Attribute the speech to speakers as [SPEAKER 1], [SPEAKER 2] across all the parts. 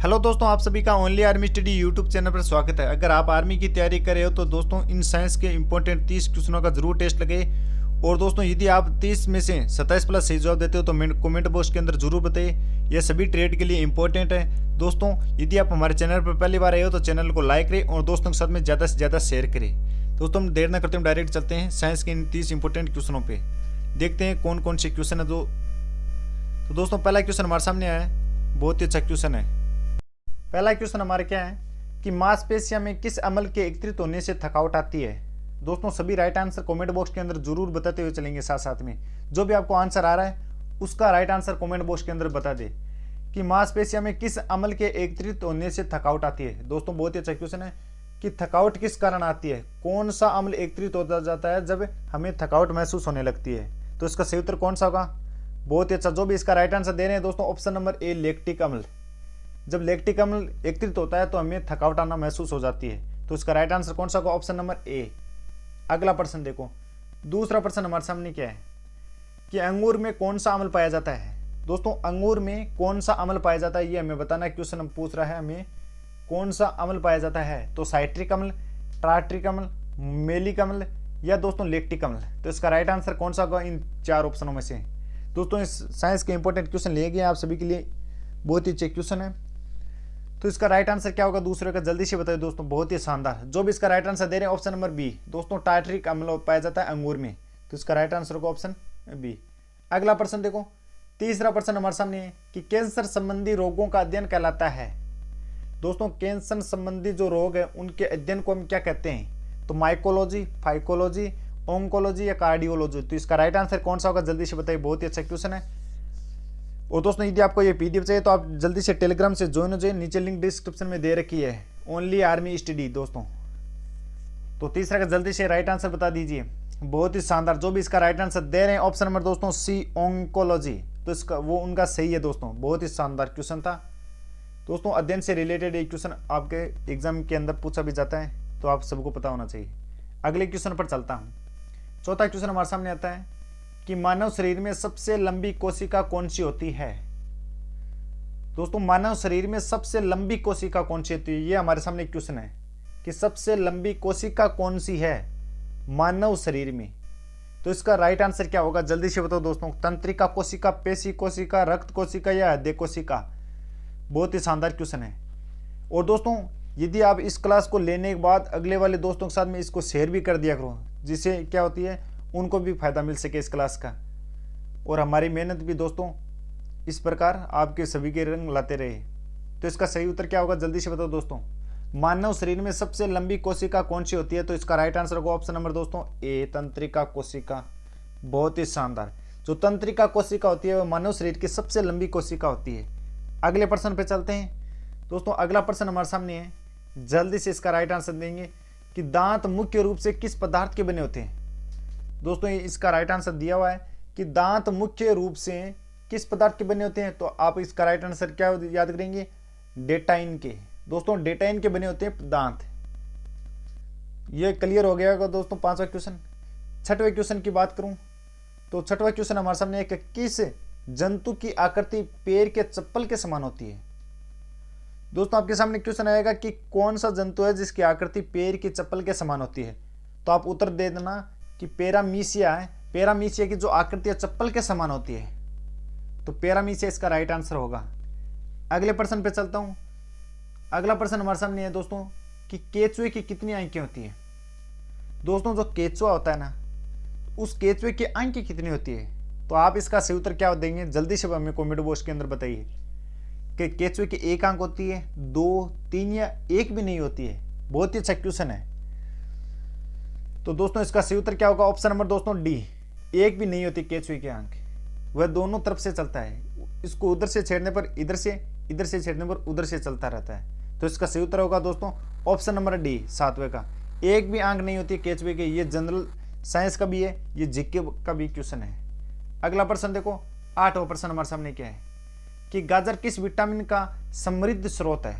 [SPEAKER 1] Hello दोस्तों, आप सभी का only army study YouTube channel पर स्वागत है। अगर आप आर्मी की तैयारी कर रहे हो तो दोस्तों इन साइंस के इंपॉर्टेंट 30 क्वेश्चनों का जरूर टेस्ट लगे। और दोस्तों यदि आप 30 में से 27 प्लस सही जवाब देते हो तो कमेंट बॉक्स के अंदर जरूर बताइए। यह सभी ट्रेड के लिए इंपॉर्टेंट है। दोस्तों यदि आप हमारे चैनल पर पहली बार आए हो तो चैनल को लाइक करें और दोस्तों के साथ में ज़्यादा से ज़्यादा शेयर करें। दोस्तों हम देर न करते हम डायरेक्ट चलते हैं साइंस के इन 30 इंपॉर्टेंट क्वेश्चनों पर। देखते हैं कौन कौन से क्वेश्चन है। तो दोस्तों पहला क्वेश्चन हमारे सामने आया है, बहुत ही अच्छा क्वेश्चन है। पहला क्वेश्चन हमारे क्या है कि मांसपेशियों में किस अमल के एकत्रित होने से थकावट आती है। दोस्तों सभी राइट आंसर कमेंट बॉक्स के अंदर जरूर बताते हुए चलेंगे। साथ साथ में जो भी आपको आंसर आ रहा है उसका राइट आंसर कमेंट बॉक्स के अंदर बता दे कि मांसपेशियों में किस अमल के एकत्रित होने से थकावट आती है। दोस्तों बहुत ही अच्छा क्वेश्चन है कि थकावट किस कारण आती है, कौन सा अम्ल एकत्रित होता जाता है जब हमें थकावट महसूस होने लगती है। तो इसका सही उत्तर कौन सा होगा? बहुत ही अच्छा। जो भी इसका राइट आंसर दे रहे हैं दोस्तों, ऑप्शन नंबर ए लैक्टिक अम्ल। जब लैक्टिक अम्ल एकत्रित होता है तो हमें थकावट आना महसूस हो जाती है। तो इसका राइट आंसर कौन सा होगा? Option number A. अगला प्रश्न देखो, दूसरा प्रश्न हमारे सामने क्या है कि अंगूर में कौन सा अम्ल पाया जाता है। दोस्तों अंगूर में कौन सा अम्ल पाया जाता है ये हमें बताना है। क्वेश्चन हम पूछ रहा है हमें कौन सा अम्ल पाया जाता है। तो साइट्रिक अम्ल, टार्ट्रिक अम्ल, मेलिक अम्ल या दोस्तों लैक्टिक अम्ल। तो इसका राइट आंसर कौन सा होगा इन चार ऑप्शनों में से। दोस्तों इस साइंस के इंपॉर्टेंट क्वेश्चन लिए गए आप सभी के लिए, बहुत ही अच्छे क्वेश्चन है। तो इसका राइट आंसर क्या होगा दूसरे का जल्दी से बताइए दोस्तों, बहुत ही शानदार। जो भी इसका राइट आंसर दे रहे हैं ऑप्शन नंबर बी। दोस्तों टार्ट्रिक अम्ल पाया जाता है अंगूर में, तो इसका राइट आंसर होगा ऑप्शन बी। अगला प्रश्न देखो, तीसरा प्रश्न हमारे सामने है कि कैंसर संबंधी रोगों का अध्ययन कहलाता है। दोस्तों कैंसर संबंधी जो रोग है उनके अध्ययन को हम क्या कहते हैं। तो माइकोलॉजी, फाइकोलॉजी, ओंकोलॉजी या कार्डियोलॉजी। तो इसका राइट आंसर कौन सा होगा जल्दी से बताइए, बहुत ही अच्छा क्वेश्चन है। और दोस्तों यदि आपको ये पीडीएफ चाहिए तो आप जल्दी से टेलीग्राम से ज्वाइन हो जाइए, नीचे लिंक डिस्क्रिप्शन में दे रखी है, ओनली आर्मी स्टडी दोस्तों। तो तीसरा का जल्दी से राइट आंसर बता दीजिए, बहुत ही शानदार। जो भी इसका राइट आंसर दे रहे हैं ऑप्शन नंबर दोस्तों सी ओंकोलॉजी, तो इसका वो उनका सही है दोस्तों। बहुत ही शानदार क्वेश्चन था दोस्तों। अध्ययन से रिलेटेड एक क्वेश्चन आपके एग्जाम के अंदर पूछा भी जाता है तो आप सबको पता होना चाहिए। अगले क्वेश्चन पर चलता हूँ। चौथा क्वेश्चन हमारे सामने आता है कि मानव शरीर में सबसे लंबी कोशिका कौन सी होती है। दोस्तों मानव शरीर में सबसे लंबी कोशिका कौन सी होती है, ये हमारे सामने क्वेश्चन है कि सबसे लंबी कोशिका कौन सी है मानव शरीर में। तो इसका राइट आंसर क्या होगा जल्दी से बताओ दोस्तों। तंत्रिका कोशिका, पेशी कोशिका, रक्त कोशिका या हृदय कोशिका। बहुत ही शानदार क्वेश्चन है। और दोस्तों यदि आप इस क्लास को लेने के बाद अगले वाले दोस्तों के साथ में इसको शेयर भी कर दिया करो, जिससे क्या होती है उनको भी फायदा मिल सके इस क्लास का, और हमारी मेहनत भी दोस्तों इस प्रकार आपके सभी के रंग लाते रहे। तो इसका सही उत्तर क्या होगा जल्दी से बताओ दोस्तों। मानव शरीर में सबसे लंबी कोशिका कौन सी होती है। तो इसका राइट आंसर होगा ऑप्शन नंबर दोस्तों ए तंत्रिका कोशिका। बहुत ही शानदार। जो तंत्रिका कोशिका होती है वो मानव शरीर की सबसे लंबी कोशिका होती है। अगले प्रश्न पे चलते हैं दोस्तों। अगला प्रश्न हमारे सामने है, जल्दी से इसका राइट आंसर देंगे कि दांत मुख्य रूप से किस पदार्थ के बने होते हैं। दोस्तों इसका राइट आंसर दिया हुआ है कि दांत मुख्य रूप से किस पदार्थ के बने होते हैं। तो आप इसका राइट आंसर क्या याद करेंगे, डेटाइन के। दोस्तों डेटाइन के बने होते हैं दांत। ये क्लियर हो गया होगा दोस्तों पांचवा क्वेश्चन। छठवें क्वेश्चन की बात करूं तो छठवां क्वेश्चन हमारे सामने एक, किस जंतु की आकृति पैर के चप्पल के समान होती है। दोस्तों आपके सामने क्वेश्चन आएगा कि कौन सा जंतु है जिसकी आकृति पैर की चप्पल के समान होती है। तो आप उत्तर दे देना कि पैरामीशिया है। पैरामीशिया की जो आकृति है चप्पल के समान होती है, तो पैरामीशिया इसका राइट आंसर होगा। अगले प्रश्न पे चलता हूं। अगला प्रश्न हमारे सामने है दोस्तों कि केचुए की कितनी आंखें होती है। दोस्तों जो केचुआ होता है ना, उस केचुए की आंखें कितनी होती है। तो आप इसका सही उत्तर क्या देंगे जल्दी से हमें कमेंट बॉक्स के अंदर बताइए कि केचुए की एक आंख होती है, 2, 3 या एक भी नहीं होती है। बहुत ही अच्छा क्वेश्चन है। तो दोस्तों इसका सही उत्तर क्या होगा ऑप्शन नंबर दोस्तों डी, एक भी नहीं होती केचुए की आंख। वह दोनों तरफ से चलता है, इसको उधर से छेड़ने पर इधर से छेड़ने पर उधर से चलता रहता है। तो इसका सही उत्तर होगा दोस्तों ऑप्शन नंबर डी, सातवें का। एक भी आंख नहीं होती केचुए की। ये जनरल साइंस का भी है, ये जीके का भी क्वेश्चन है। अगला प्रश्न देखो, आठवां प्रश्न हमारे सामने क्या है कि गाजर किस विटामिन का समृद्ध स्रोत है।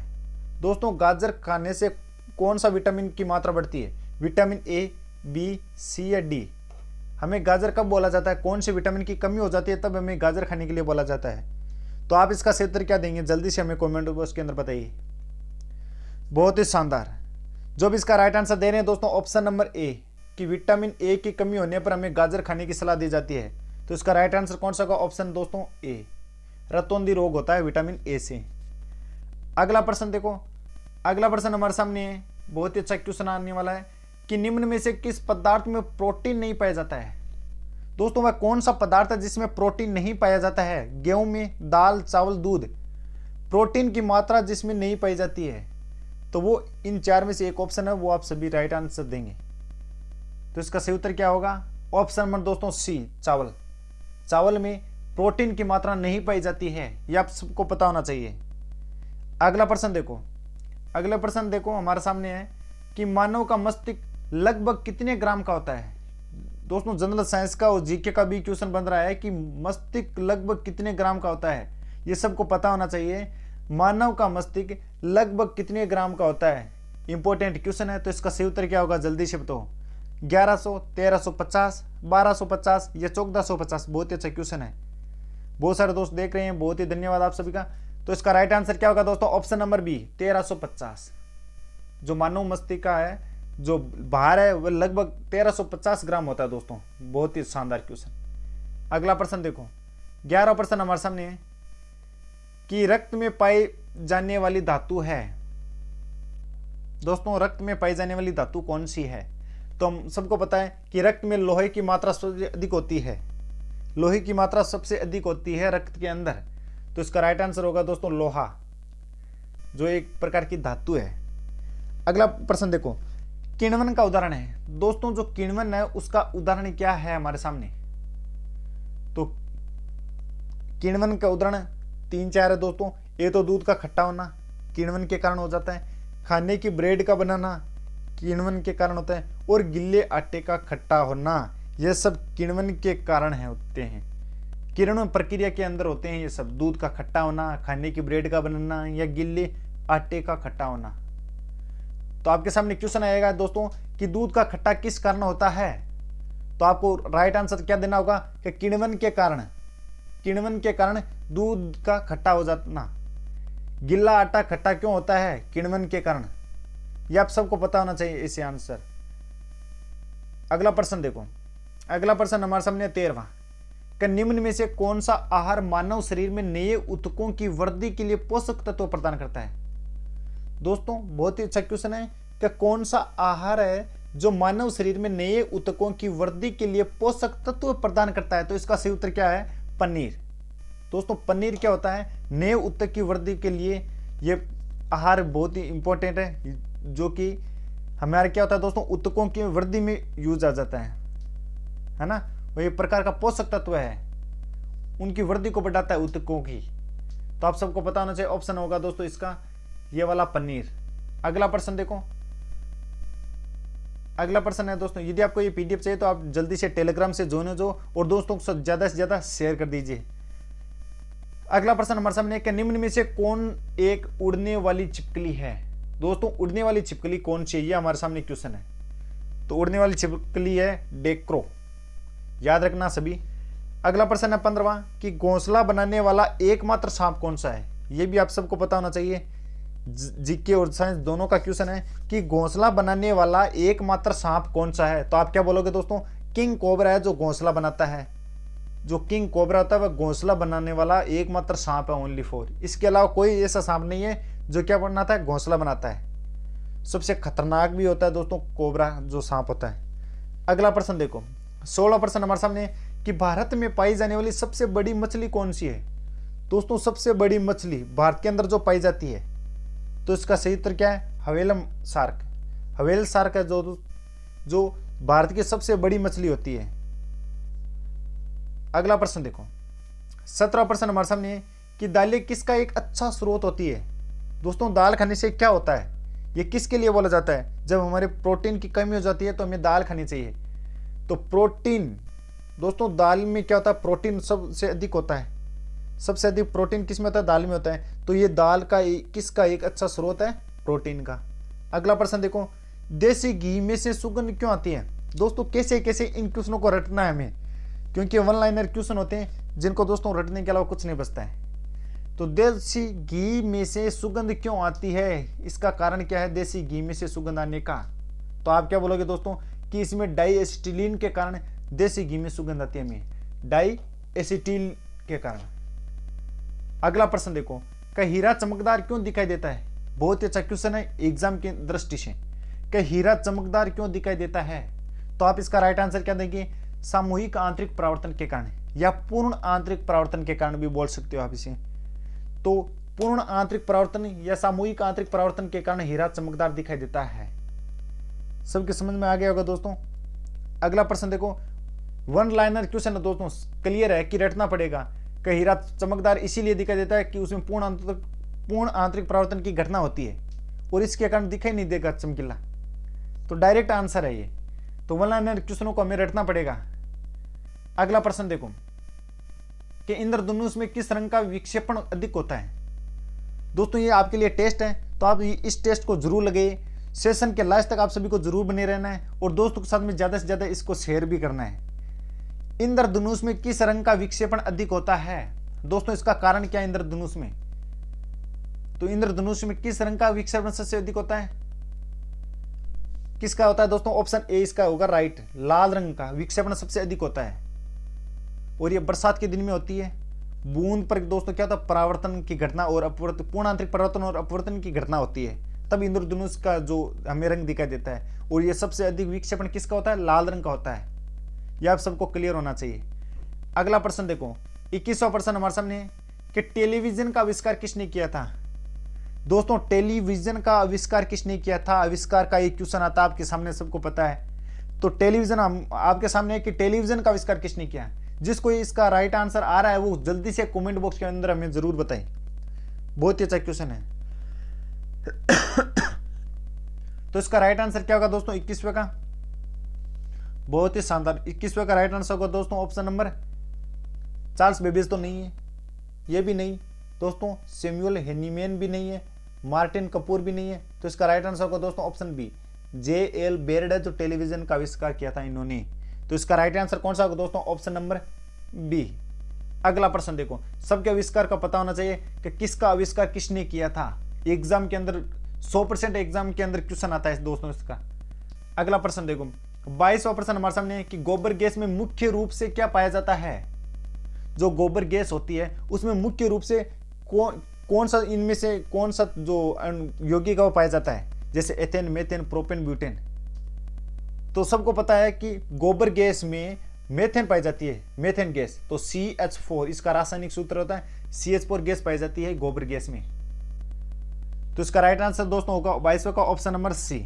[SPEAKER 1] दोस्तों गाजर खाने से कौन सा विटामिन की मात्रा बढ़ती है, विटामिन ए, बी, सी या डी। हमें गाजर कब बोला जाता है, कौन से विटामिन की कमी हो जाती है तब हमें गाजर खाने के लिए बोला जाता है। तो आप इसका सही उत्तर क्या देंगे, जल्दी से हमें कमेंट बॉक्स के अंदर बताइए। बहुत ही शानदार। जो भी इसका राइट आंसर दे रहे हैं दोस्तों ऑप्शन नंबर ए कि विटामिन ए की कमी होने पर हमें गाजर खाने की सलाह दी जाती है। तो इसका राइट आंसर कौन सा होगा, ऑप्शन दोस्तों ए, रतौंधी रोग होता है विटामिन ए से। अगला प्रश्न देखो, अगला प्रश्न हमारे सामने है, बहुत ही अच्छा क्वेश्चन आने वाला है कि निम्न में से किस पदार्थ में प्रोटीन नहीं पाया जाता है। दोस्तों वह कौन सा पदार्थ है जिसमें प्रोटीन नहीं पाया जाता है। गेहूं में, दाल, चावल, दूध, प्रोटीन की मात्रा जिसमें नहीं पाई जाती है, तो वो इन चार में से एक ऑप्शन है, वो आप सभी राइट आंसर देंगे। तो इसका सही उत्तर क्या होगा, ऑप्शन नंबर दोस्तों सी, चावल। चावल में प्रोटीन की मात्रा नहीं पाई जाती है, ये आप सबको पता होना चाहिए। अगला प्रश्न देखो, अगला प्रश्न देखो हमारे सामने है कि मानव का मस्तिष्क लगभग कितने ग्राम का होता है। दोस्तों जनरल साइंस का और जीके का भी क्वेश्चन बन रहा है कि मस्तिष्क लगभग कितने ग्राम का होता है, ये सबको पता होना चाहिए। मानव का मस्तिष्क लगभग कितने ग्राम का होता है, इंपॉर्टेंट क्वेश्चन है। तो इसका सही उत्तर क्या होगा, जल्दी से बताओ। 1100, 1350, 1250 या 1450। बहुत ही अच्छा क्वेश्चन है, बहुत सारे दोस्त देख रहे हैं, बहुत ही धन्यवाद आप सभी का। तो इसका राइट आंसर क्या होगा दोस्तों, ऑप्शन नंबर बी, 1350। जो मानव मस्तिष्क का है, जो भार है, वह लगभग 1350 ग्राम होता है दोस्तों। बहुत ही शानदार क्वेश्चन। अगला प्रश्न देखो, 11वां प्रश्न हमारे सामने है कि रक्त में पाई जाने वाली धातु है। दोस्तों रक्त में पाई जाने वाली धातु कौन सी है। तो हम सबको पता है कि रक्त में लोहे की मात्रा सबसे अधिक होती है, लोहे की मात्रा सबसे अधिक होती है रक्त के अंदर। तो इसका राइट आंसर होगा दोस्तों लोहा, जो एक प्रकार की धातु है। अगला प्रश्न देखो, किण्वन का उदाहरण है। दोस्तों जो किण्वन है उसका उदाहरण क्या है हमारे सामने। तो किण्वन का उदाहरण 3-4 है दोस्तों। ये तो दूध का खट्टा होना किण्वन के कारण हो जाता है, खाने की ब्रेड का बनाना किण्वन के कारण होता है, और गिल्ले आटे का खट्टा होना, यह सब किण्वन के कारण है होते हैं, किण्वन प्रक्रिया के अंदर होते हैं ये सब। दूध का खट्टा होना, खाने की ब्रेड का बनाना या गिल्ले आटे का खट्टा होना। तो आपके सामने क्वेश्चन आएगा दोस्तों कि दूध का खट्टा किस कारण होता है। तो आपको राइट आंसर क्या देना होगा कि किण्वन के कारण, किण्वन के कारण दूध का खट्टा हो जाना। गिल्ला आटा खट्टा क्यों होता है, किण्वन के कारण। ये आप सबको पता होना चाहिए इसे आंसर। अगला प्रश्न देखो, अगला प्रश्न हमारे सामने 13वां कि निम्न में से कौन सा आहार मानव शरीर में नए ऊतकों की वृद्धि के लिए पोषक तत्व प्रदान करता है। दोस्तों बहुत ही अच्छा क्वेश्चन है कि कौन सा आहार है जो मानव शरीर में नए ऊतकों की वृद्धि के लिए पोषक तत्व प्रदान करता है। तो इसका सही उत्तर क्या है, पनीर। दोस्तों पनीर क्या होता है, नए ऊतक की वृद्धि के लिए ये आहार बहुत ही इंपॉर्टेंट है, जो कि हमारे क्या होता है दोस्तों ऊतकों की वृद्धि में यूज आ जाता है ना। वो एक प्रकार का पोषक तत्व है, उनकी वृद्धि को बढ़ाता है ऊतकों की। तो आप सबको पता होना चाहिए, ऑप्शन होगा दोस्तों इसका ये वाला पनीर। अगला प्रश्न देखो, अगला प्रश्न है दोस्तों, यदि आपको ये पीडीएफ चाहिए तो आप जल्दी से टेलीग्राम से ज्वाइन हो जाओ और दोस्तों को ज्यादा से ज्यादा शेयर कर दीजिए। अगला प्रश्न हमारे सामने है कि निम्न में से कौन एक उड़ने वाली छिपकली है। दोस्तों उड़ने वाली छिपकली कौन सी है, ये हमारे सामने क्वेश्चन है। तो उड़ने वाली छिपकली है डेक्रो, याद रखना सभी। अगला प्रश्न है 15वां कि घोंसला बनाने वाला एकमात्र सांप कौन सा है। ये भी आप सबको पता होना चाहिए, जीके और साइंस दोनों का क्वेश्चन है कि घोंसला बनाने वाला एकमात्र सांप कौन सा है। तो आप क्या बोलोगे दोस्तों, किंग कोबरा है जो घोंसला बनाता है। जो किंग कोबरा होता है वह घोंसला बनाने वाला एकमात्र सांप है, ओनली फॉर। इसके अलावा कोई ऐसा सांप नहीं है जो क्या बनाता है, घोंसला बनाता है। सबसे खतरनाक भी होता है दोस्तों कोबरा जो सांप होता है। अगला प्रश्न देखो, 16वां प्रश्न हमारे सामने कि भारत में पाई जाने वाली सबसे बड़ी मछली कौन सी है। दोस्तों सबसे बड़ी मछली भारत के अंदर जो पाई जाती है, तो इसका सही उत्तर क्या है, हवेलम शार्क। हवेल शार्क है जो भारत की सबसे बड़ी मछली होती है। अगला प्रश्न देखो, 17वां प्रश्न हमारे सामने है कि दालें किसका एक अच्छा स्रोत होती है। दोस्तों दाल खाने से क्या होता है, ये किसके लिए बोला जाता है, जब हमारे प्रोटीन की कमी हो जाती है तो हमें दाल खानी चाहिए। तो प्रोटीन, दोस्तों दाल में क्या होता है, प्रोटीन सबसे अधिक होता है। सबसे अधिक प्रोटीन किस में होता है, दाल में होता है। तो ये दाल का किसका एक अच्छा स्रोत है, प्रोटीन का। अगला प्रश्न देखो, देसी घी में से सुगंध क्यों आती है। दोस्तों कैसे कैसे इन क्वेश्चनों को रटना है हमें, क्योंकि वन लाइनर क्वेश्चन होते हैं जिनको दोस्तों रटने के अलावा कुछ नहीं बचता है। तो देसी घी में से सुगंध क्यों आती है, इसका कारण क्या है देसी घी में से सुगंध आने का? तो आप क्या बोलोगे दोस्तों कि इसमें डाई एसिटिलीन के कारण देसी घी में सुगंध आती है, हमें डाई एसिटिल के कारण। अगला प्रश्न देखो, क्या हीरा चमकदार क्यों दिखाई देता है? बहुत ही अच्छा क्वेश्चन है एग्जाम की दृष्टि से। क्या हीरा चमकदार क्यों दिखाई देता है? तो आप इसका राइट आंसर क्या देंगे? सामूहिक आंतरिक परावर्तन के कारण, या पूर्ण आंतरिक परावर्तन के कारण भी बोल सकते हो आप इसे। तो पूर्ण आंतरिक परावर्तन या सामूहिक आंतरिक परावर्तन के कारण हीरा चमकदार दिखाई देता है। सबके समझ में आ गया होगा दोस्तों। अगला प्रश्न देखो, वन लाइनर क्वेश्चन है दोस्तों, क्लियर है कि रटना पड़ेगा। कि हीरा चमकदार इसीलिए दिखाई देता है कि उसमें पूर्ण आंतरिक परावर्तन की घटना होती है और इसके कारण दिखाई नहीं देगा चमकीला। तो डायरेक्ट आंसर है ये। तो वन लाइनर क्वेश्चनों को हमें रटना पड़ेगा। अगला प्रश्न देखो कि इंद्रधनुष में किस रंग का विक्षेपण अधिक होता है? दोस्तों ये आपके लिए टेस्ट है, तो आप इस टेस्ट को जरूर लगे। सेशन के लास्ट तक आप सभी को जरूर बने रहना है और दोस्तों के साथ में ज्यादा से ज्यादा इसको शेयर भी करना है। इंद्रधनुष में किस रंग का विक्षेपण अधिक होता है? दोस्तों इसका कारण क्या है इंद्रधनुष में? तो इंद्रधनुष में किस रंग का विक्षेपण सबसे अधिक होता है? किसका होता है दोस्तों? ऑप्शन ए इसका होगा राइट, लाल रंग का विक्षेपण सबसे अधिक होता है। और ये बरसात के दिन में होती है। बूंद पर दोस्तों क्या होता है? परावर्तन की घटना और अपवर्तन, पूर्ण आंतरिक परावर्तन और अपवर्तन की घटना होती है, तब इंद्रधनुष का जो हमें रंग दिखाई देता है। और ये सबसे अधिक विक्षेपण किसका होता है? लाल रंग का होता है। यह आप सबको क्लियर होना चाहिए। अगला प्रश्न देखो, 21वां प्रश्न हमारे सामने है कि टेलीविजन का आविष्कार किसने किया था? दोस्तों टेलीविजन का आविष्कार किसने किया था? आविष्कार का एक क्वेश्चन आता है आपके सामने, सबको पता है। तो टेलीविजन आपके सामने है कि टेलीविजन का आविष्कार किसने किया? जिसको इसका राइट आंसर आ रहा है वो जल्दी से कमेंट बॉक्स के अंदर हमें जरूर बताएं। बहुत ही अच्छा क्वेश्चन है। तो इसका राइट आंसर क्या होगा दोस्तों 21वें का? बहुत ही शानदार, 21वें का राइट आंसर होगा दोस्तों ऑप्शन नंबर चार्ल्स बेबेज तो नहीं है, ये भी नहीं दोस्तों, सैमुअल हेनीमैन भी नहीं है, मार्टिन कपूर भी नहीं है। तो इसका राइट आंसर होगा दोस्तों ऑप्शन बी, J.L. बेयर्ड है जो टेलीविजन का आविष्कार किया था इन्होंने। तो इसका राइट आंसर कौन सा होगा दोस्तों? Option number B. अगला प्रश्न देखो, सबके आविष्कार का पता होना चाहिए कि किसका आविष्कार किसने किया था। एग्जाम के अंदर 100% एग्जाम के अंदर क्वेश्चन आता है दोस्तों इसका। अगला प्रश्न देखो, 22वां प्रश्न हमारे सामने है कि गोबर गैस में मुख्य रूप से क्या पाया जाता है? जो गोबर गैस होती है उसमें मुख्य रूप से कौन सा इनमें से कौन सा जो यौगिक है वो पाया जाता है? जैसे एथेन, मेथेन, प्रोपेन, ब्यूटेन। तो सबको पता है कि गोबर गैस में मेथेन पाई जाती है, मेथेन गैस। तो CH4 इसका रासायनिक सूत्र होता है, CH4 गैस पाई जाती है गोबर गैस में। तो इसका राइट आंसर दोस्तों होगा 22वें का ऑप्शन नंबर सी।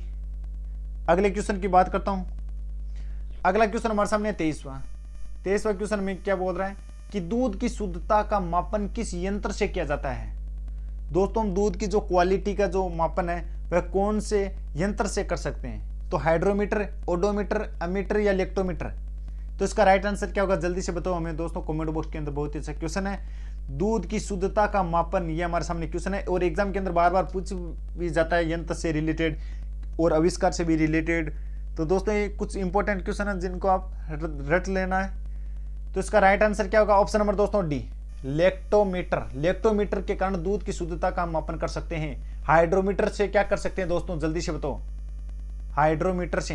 [SPEAKER 1] अगले क्वेश्चन की बात करता हूं। अगला क्वेश्चन हमारे सामने 23वां क्वेश्चन में क्या बोल रहा है कि दूध की शुद्धता का मापन किस यंत्र से किया जाता है? दोस्तों दूध की जो क्वालिटी का जो मापन है वह कौन से यंत्र से कर सकते हैं? तो हाइड्रोमीटर, ओडोमीटर, अमीटर या लेक्टोमीटर। तो इसका राइट आंसर क्या होगा जल्दी से बताओ हमें दोस्तों कमेंट बॉक्स के अंदर। बहुत ही अच्छा क्वेश्चन है, दूध की शुद्धता का मापन, ये हमारे सामने क्वेश्चन है और एग्जाम के अंदर बार बार पूछ भी जाता है यंत्र से रिलेटेड और आविष्कार से भी रिलेटेड। तो दोस्तों ये कुछ इंपॉर्टेंट क्वेश्चन है जिनको आप रट लेना है। तो इसका राइट आंसर क्या होगा ऑप्शन नंबर दोस्तों डी, लेक्टोमीटर। लेक्टोमीटर के कारण दूध की शुद्धता का मापन कर सकते हैं। हाइड्रोमीटर से क्या कर सकते हैं दोस्तों जल्दी से बताओ? हाइड्रोमीटर से।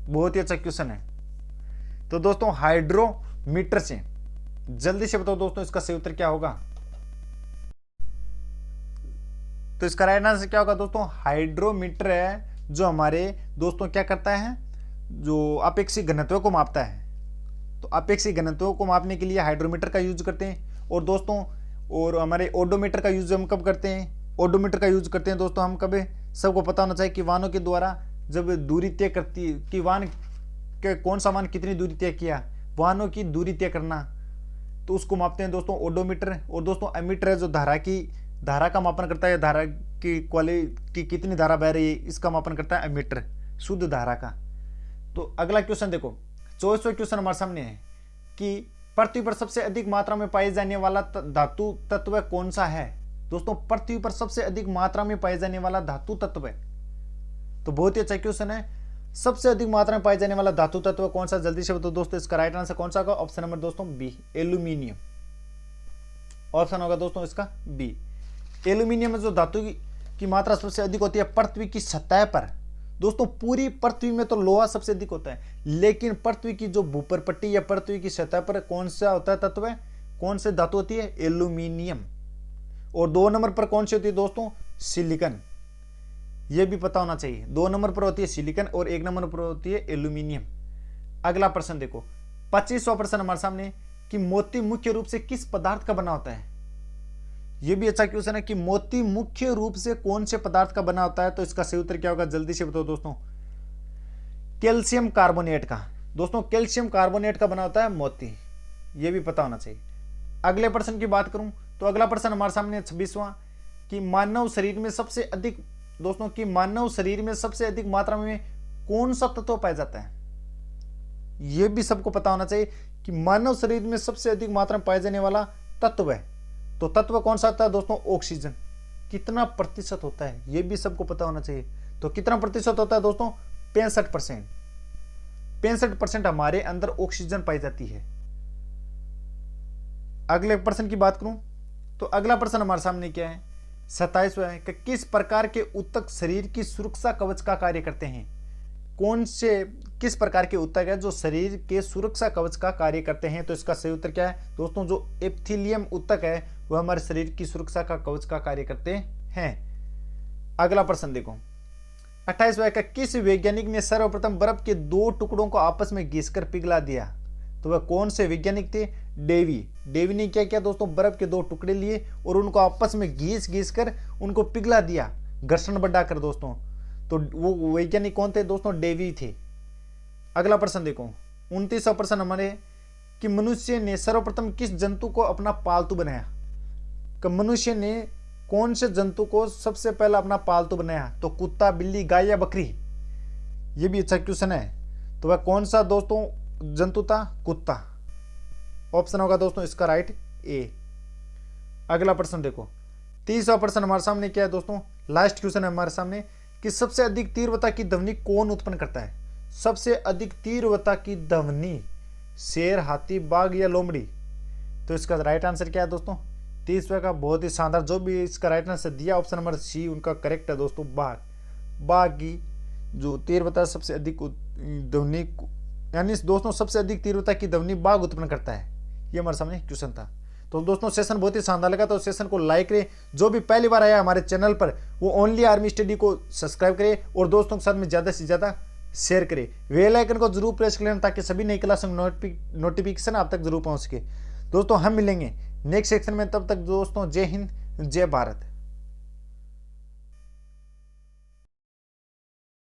[SPEAKER 1] बहुत ही अच्छा क्वेश्चन है। तो दोस्तों हाइड्रोमीटर से जल्दी से बताओ दोस्तों इसका सही उत्तर क्या होगा? तो इसका राइट आंसर क्या होगा दोस्तों? हाइड्रोमीटर है जो हमारे दोस्तों क्या करता है, जो अपेक्षित घनत्व को मापता है। तो अपेक्षित घनत्व को मापने के लिए हाइड्रोमीटर का यूज करते हैं। और दोस्तों और हमारे ओडोमीटर का यूज हम कब करते हैं? ओडोमीटर का यूज करते हैं दोस्तों हम कब? सबको पता होना चाहिए कि वाहनों के द्वारा जब दूरी तय करती कि वाहन के कौन सा वाहन कितनी दूरी तय किया, वाहनों की दूरी तय करना, तो उसको मापते हैं दोस्तों ओडोमीटर। और दोस्तों एमीटर है जो धारा का मापन करता है, धारा की क्वालिटी कितनी धारा बह रही है इसका मापन करता है एमीटर, शुद्ध धारा का। तो अगला क्वेश्चन देखो, 24वां क्वेश्चन हमारे सामने है कि पृथ्वी पर सबसे अधिक मात्रा में पाए जाने वाला धातु तत्व कौन सा है? दोस्तों पृथ्वी पर सबसे अधिक मात्रा में पाए जाने वाला धातु तत्व है। तो बहुत ही अच्छा क्वेश्चन है, सबसे अधिक मात्रा में पाए जाने वाला धातु तत्व कौन सा? जल्दी से बताओ दोस्तों इसका राइट आंसर कौन सा होगा? ऑप्शन नंबर दोस्तों बी, एल्यूमिनियम। ऑप्शन होगा दोस्तों इसका बी। एल्यूमिनियम में जो धातु की मात्रा सबसे अधिक होती है पृथ्वी की सतह पर। दोस्तों पूरी पृथ्वी में तो लोहा सबसे अधिक होता है, लेकिन पृथ्वी की जो भूपर पट्टी या पृथ्वी की सतह पर कौन सा होता है तत्व है, कौन से धातु होती है, एल्यूमिनियम। और 2 नंबर पर कौन सी होती है दोस्तों, सिलिकन। यह भी पता होना चाहिए, 2 नंबर पर होती है सिलिकन और 1 नंबर पर होती है एल्यूमिनियम। अगला प्रश्न देखो, 25वां प्रश्न हमारे सामने कि मोती मुख्य रूप से किस पदार्थ का बना होता है। यह भी अच्छा क्वेश्चन है कि मोती मुख्य रूप से कौन से पदार्थ का बना होता है। तो इसका सही उत्तर क्या होगा, जल्दी से बताओ दोस्तों, कैल्शियम कार्बोनेट का। दोस्तों कैल्शियम कार्बोनेट का बना होता है मोती, यह भी पता होना चाहिए। अगले प्रश्न की बात करूं तो अगला प्रश्न हमारे सामने 26वां कि मानव शरीर में सबसे अधिक, दोस्तों कि मानव शरीर में सबसे अधिक मात्रा में कौन सा तत्व पाया जाता है। यह भी सबको पता होना चाहिए कि मानव शरीर में सबसे अधिक मात्रा में पाया जाने वाला तत्व है, तो तत्व कौन सा होता है दोस्तों, ऑक्सीजन। कितना प्रतिशत होता है यह भी सबको पता होना चाहिए। तो कितना प्रतिशत होता है दोस्तों, 65%। 65% हमारे अंदर ऑक्सीजन पाई जाती है। अगले प्रश्न की बात करूं तो अगला प्रश्न हमारे सामने क्या है, 27वां है कि किस प्रकार के ऊतक शरीर की सुरक्षा कवच का कार्य करते हैं। कौन से किस प्रकार के ऊतक है जो शरीर के सुरक्षा कवच का कार्य करते हैं। तो इसका सही उत्तर क्या है दोस्तों, जो एपिथेलियम ऊतक है वह हमारे शरीर की सुरक्षा का कवच का कार्य करते हैं। अगला प्रश्न देखो, 28वां का किस वैज्ञानिक ने सर्वप्रथम बर्फ के 2 टुकड़ों को आपस में घिसकर पिघला दिया। तो वह कौन से वैज्ञानिक थे, डेवी ने क्या किया दोस्तों, बर्फ के 2 टुकड़े लिए और उनको आपस में घिस कर उनको पिघला दिया, घर्षण बढ़ाकर दोस्तों। तो वो वैज्ञानिक कौन थे दोस्तों, डेवी थे। अगला प्रश्न देखो, 29वां प्रश्न हमारे कि मनुष्य ने सर्वप्रथम किस जंतु को अपना पालतू बनाया। कि मनुष्य ने कौन से जंतु को सबसे पहला अपना पालतू बनाया। तो कुत्ता, बिल्ली, गाय या बकरी। यह भी अच्छा क्वेश्चन है। तो वह कौन सा दोस्तों जंतु था, कुत्ता। ऑप्शन होगा दोस्तों इसका राइट ए। अगला प्रश्न देखो, 30वां प्रश्न हमारे सामने क्या है दोस्तों, लास्ट क्वेश्चन है हमारे सामने कि सबसे अधिक तीव्रता की ध्वनि कौन उत्पन्न करता है। सबसे अधिक तीव्रता की ध्वनि शेर, हाथी, बाघ या लोमड़ी। तो इसका राइट आंसर क्या है दोस्तों, 30वां का बहुत ही शानदार, जो भी इसका राइट आंसर दिया ऑप्शन नंबर सी उनका करेक्ट है दोस्तों, बाघ। बाघ की जो तीव्रता सबसे अधिक ध्वनि, यानी दोस्तों सबसे अधिक तीव्रता की ध्वनि बाघ उत्पन्न करता है। ये हमारे सामने क्वेश्चन था। तो दोस्तों सेशन बहुत ही शानदार लगा, तो सेशन को लाइक करें। जो भी पहली बार आया हमारे चैनल पर वो ओनली आर्मी स्टडी को सब्सक्राइब करें और दोस्तों के साथ में ज़्यादा से ज़्यादा शेयर करें। बेल आइकन को जरूर प्रेस कर लेना ताकि सभी नई क्लास नोटिफिकेशन आप तक जरूर पहुंच सके। दोस्तों हम मिलेंगे नेक्स्ट सेक्शन में, तब तक दोस्तों जय हिंद, जय भारत।